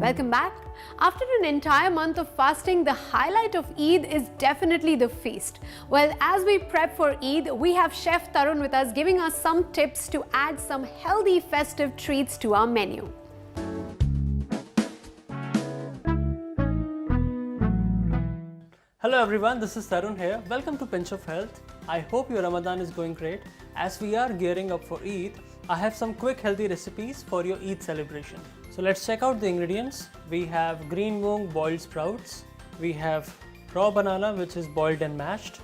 Welcome back. After an entire month of fasting, the highlight of Eid is definitely the feast. Well, as we prep for Eid, we have Chef Tarun with us giving us some tips to add some healthy festive treats to our menu. Hello everyone, this is Tarun here. Welcome to Pinch of Health. I hope your Ramadan is going great. As we are gearing up for Eid, I have some quick healthy recipes for your Eid celebration. So let's check out the ingredients. We have green moong boiled sprouts. We have raw banana which is boiled and mashed.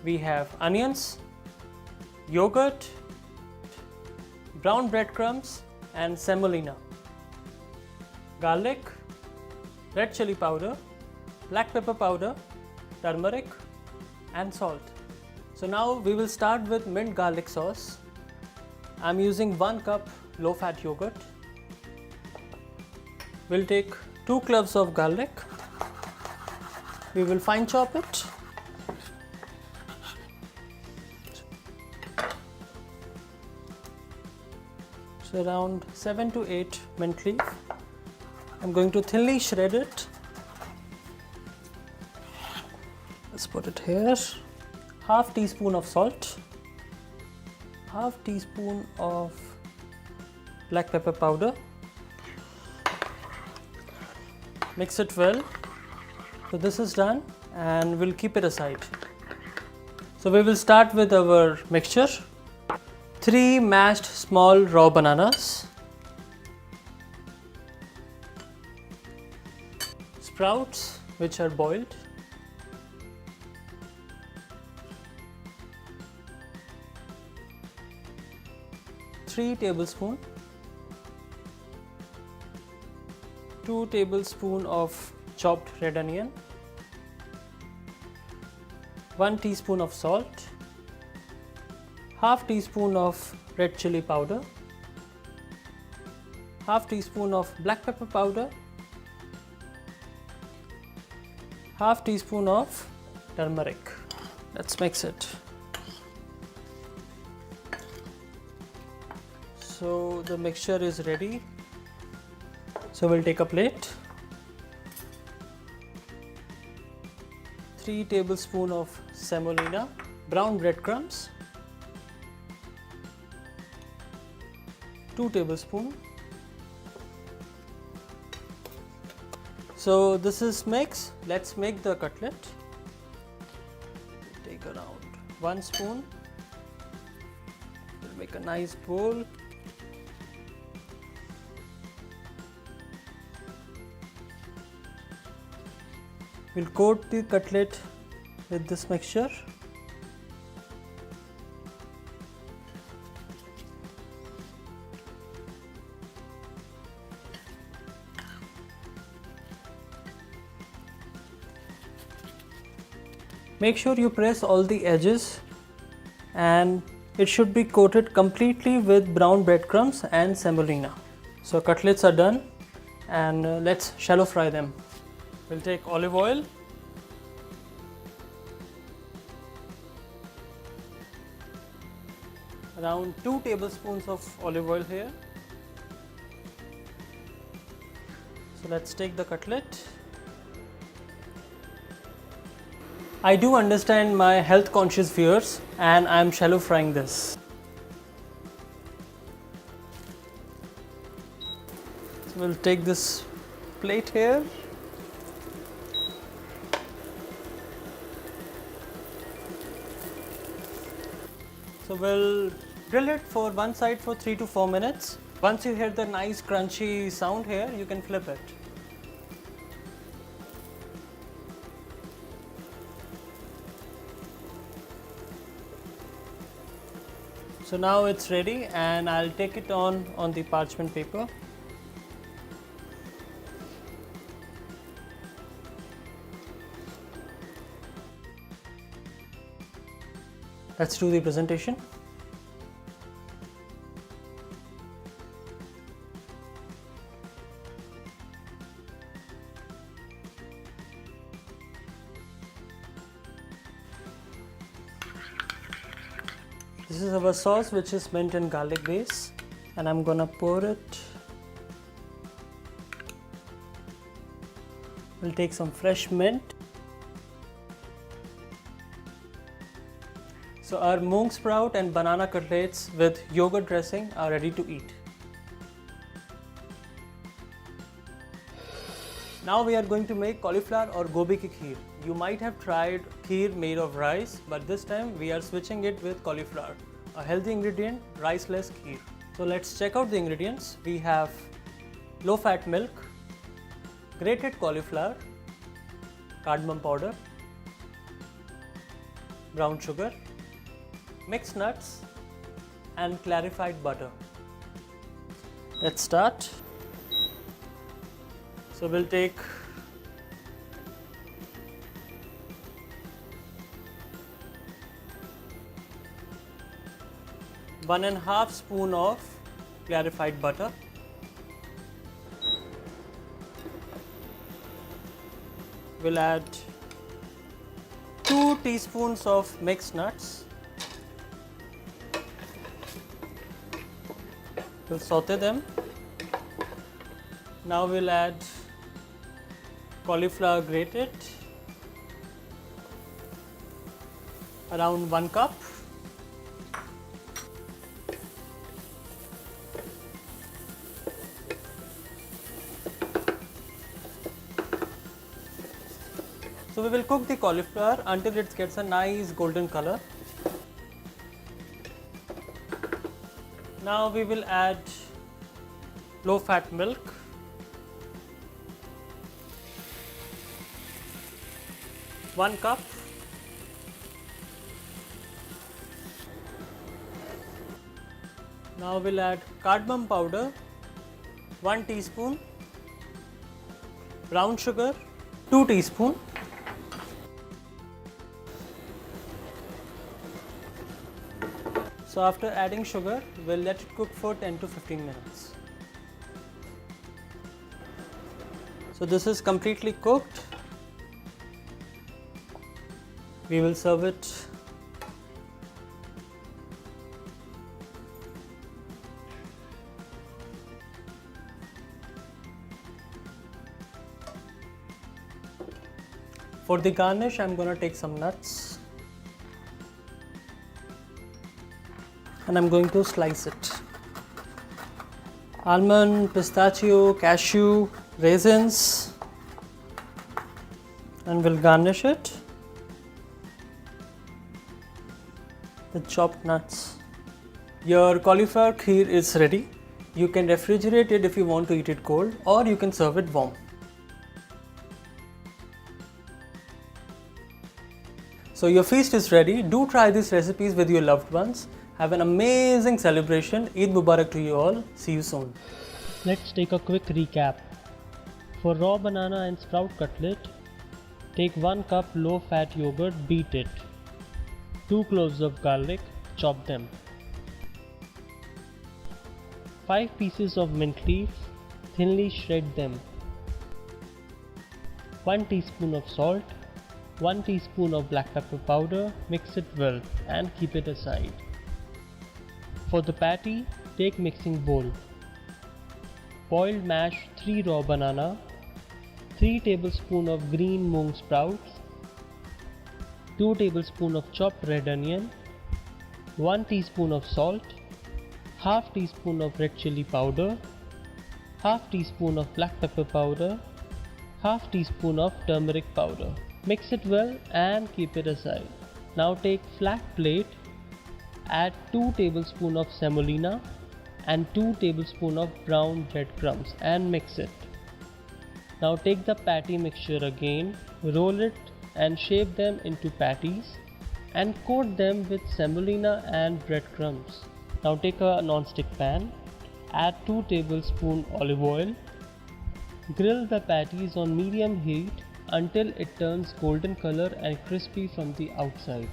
We have onions, yogurt, brown breadcrumbs and semolina, garlic, red chili powder, black pepper powder, turmeric and salt. So now we will start with mint garlic sauce. I'm using 1 cup low-fat yogurt. We'll take 2 cloves of garlic. We will fine chop it. So around 7 to 8 mint leaf. I'm going to thinly shred it. Let's put it here. Half teaspoon of salt, half teaspoon of black pepper powder. Mix it well. So this is done and we'll keep it aside. So we will start with our mixture. 3 mashed small raw bananas, sprouts which are boiled, 3 tablespoons, 2 tablespoons of chopped red onion, 1 teaspoon of salt, half teaspoon of red chili powder, half teaspoon of black pepper powder, half teaspoon of turmeric. Let's mix it. So the mixture is ready. So we'll take a plate. 3 tablespoons of semolina, brown breadcrumbs, 2 tablespoons. So this is mix. Let's make the cutlet. Take around 1 spoon. We'll make a nice bowl. We'll coat the cutlet with this mixture. Make sure you press all the edges and it should be coated completely with brown breadcrumbs and semolina. So cutlets are done and let's shallow fry them. We'll take olive oil, around 2 tablespoons of olive oil here. So let's take the cutlet. I do understand my health conscious viewers and I am shallow frying this. So we'll take this plate here. So we'll grill it for one side for 3 to 4 minutes. Once you hear the nice crunchy sound here, you can flip it. So now it's ready and I'll take it on the parchment paper. Let's do the presentation. This is our sauce, which is mint and garlic base, and I'm gonna pour it We'll take some fresh mint. So our moong sprout and banana cutlets with yogurt dressing are ready to eat. Now we are going to make cauliflower or gobi ki kheer. You might have tried kheer made of rice, but this time we are switching it with cauliflower. A healthy ingredient, riceless kheer. So let's check out the ingredients. We have low fat milk, grated cauliflower, cardamom powder, brown sugar, mixed nuts and clarified butter. Let's start. So we'll take one and a half spoon of clarified butter. We'll add 2 teaspoons of mixed nuts. We'll saute them. Now we'll add cauliflower grated, around 1 cup. So we will cook the cauliflower until it gets a nice golden color. Now we will add low fat milk, one cup. Now we'll add cardamom powder, 1 teaspoon, brown sugar, 2 teaspoon. So after adding sugar, we'll let it cook for 10 to 15 minutes. So this is completely cooked. We will serve it. For the garnish, I'm going to take some nuts and I'm going to slice it. Almond, pistachio, cashew, raisins, and we'll garnish it with chopped nuts. Your cauliflower kheer is ready. You can refrigerate it if you want to eat it cold, or you can serve it warm. So your feast is ready. Do try these recipes with your loved ones. Have an amazing celebration. Eid Mubarak to you all. See you soon. Let's take a quick recap. For raw banana and sprout cutlet, take 1 cup low fat yogurt, beat it. 2 cloves of garlic, chop them. 5 pieces of mint leaf, thinly shred them. 1 teaspoon of salt, 1 teaspoon of black pepper powder, mix it well and keep it aside. For the patty, take mixing bowl. Boiled mash 3 raw banana, 3 tablespoons of green moong sprouts, 2 tablespoons of chopped red onion, 1 teaspoon of salt, half teaspoon of red chili powder, half teaspoon of black pepper powder, half teaspoon of turmeric powder. Mix it well and keep it aside. Now take flat plate, add 2 tablespoons of semolina and 2 tablespoons of brown breadcrumbs and mix it. Now take the patty mixture again, roll it and shape them into patties and coat them with semolina and breadcrumbs. Now take a non-stick pan, add 2 tablespoons olive oil, grill the patties on medium heat until it turns golden color and crispy from the outside.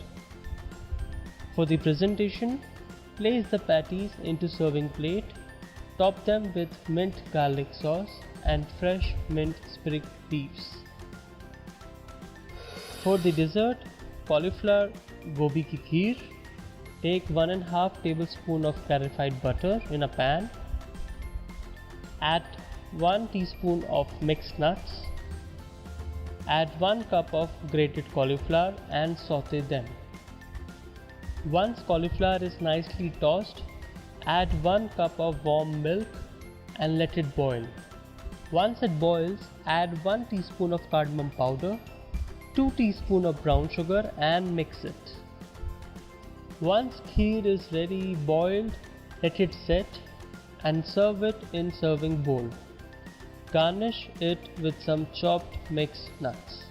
For the presentation, place the patties into serving plate, top them with mint garlic sauce and fresh mint sprig leaves. For the dessert, cauliflower gobi ki kheer, take 1.5 tablespoon of clarified butter in a pan, add 1 teaspoon of mixed nuts, Add 1 cup of grated cauliflower and saute them. Once cauliflower is nicely tossed, add 1 cup of warm milk and let it boil. Once it boils, add 1 teaspoon of cardamom powder, 2 teaspoons of brown sugar and mix it. Once kheer is ready boiled, let it set and serve it in serving bowl. Garnish it with some chopped mixed nuts.